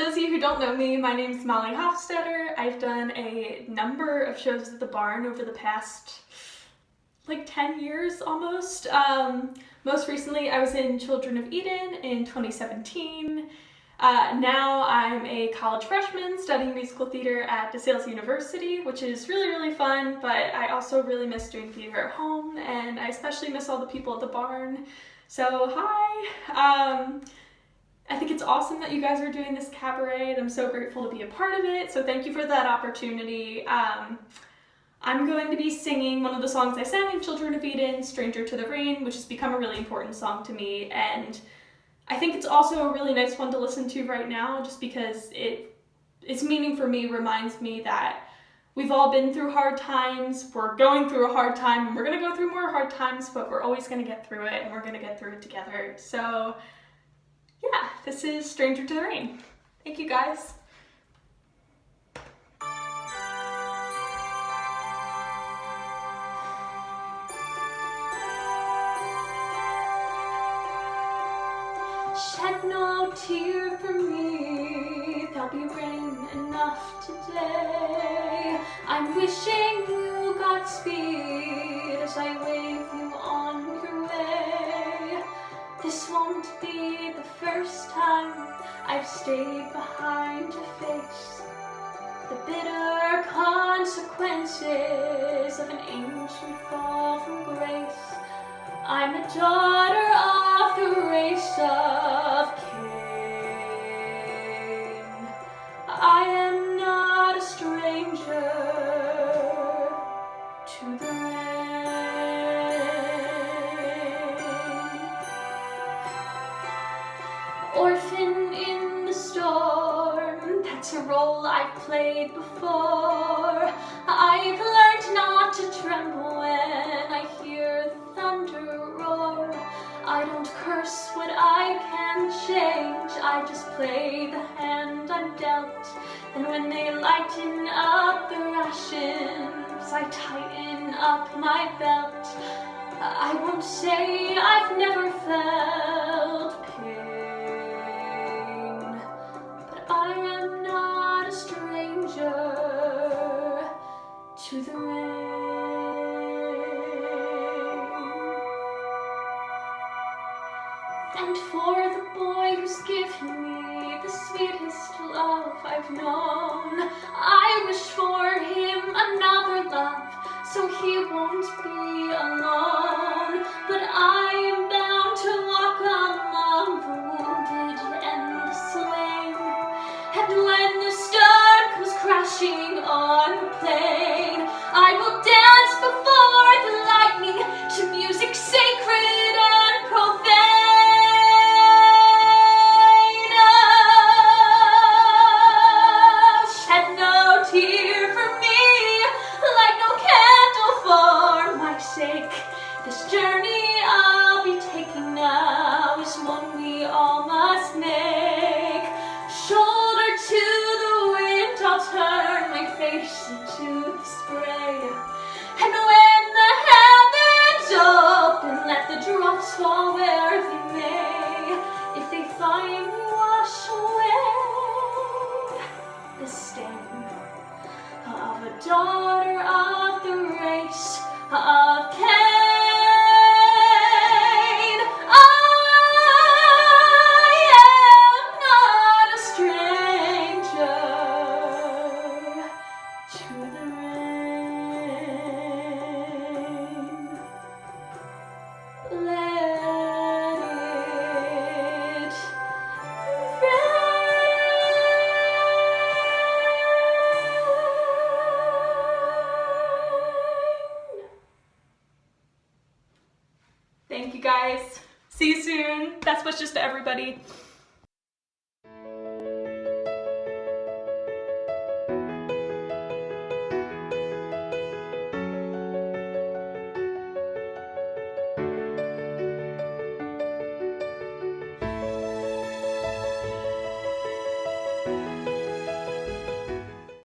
those of you who don't know me, my name is Molly Hofstetter. I've done a number of shows at the Barn over the past, 10 years almost. Most recently, I was in Children of Eden in 2017. Now I'm a college freshman studying musical theater at DeSales University, which is really, really fun, but I also really miss doing theater at home, and I especially miss all the people at the Barn. So, hi! I think it's awesome that you guys are doing this cabaret, and I'm so grateful to be a part of it, so thank you for that opportunity. I'm going to be singing one of the songs I sang in Children of Eden, Stranger to the Rain, which has become a really important song to me, and I think it's also a really nice one to listen to right now, just because its meaning for me reminds me that we've all been through hard times, we're going through a hard time, and we're going to go through more hard times, but we're always going to get through it, and we're going to get through it together. So yeah, this is Stranger to the Rain. Thank you guys. Shed no tear for me, there'll be rain enough today. I'm wishing you Godspeed as I wave you on your way. This won't be the first time I've stayed behind to face the bitter consequences of an ancient fall from grace. I'm a daughter of the race of Cain. I am not a stranger to the orphan in the storm, that's a role I've played before. I've learned not to tremble when I hear the thunder roar. I don't curse what I can change, I just play the hand I'm dealt. And when they lighten up the rations, I tighten up my belt. I won't say I've never felt pain, but I am not a stranger to the rain. And for the boy who's given me the sweetest love I've known, I wish for him another love, so he won't be alone. But I am bound to walk among the wounded and the slain, and when the storm comes crashing on the plain, I will dance before the lightning to music sacred and profane. Shed no tear for me, light no candle for my sake. This journey I'll be taking now is one we all must make. Shoulder to the wind, I'll turn my face into the spray. And when the heavens open, let the drops fall where they may. If they finally wash away the stain of a daughter of the race of Cain, I am not a stranger to the rain. Let it rain. Thank you guys. See you soon. Best wishes to everybody.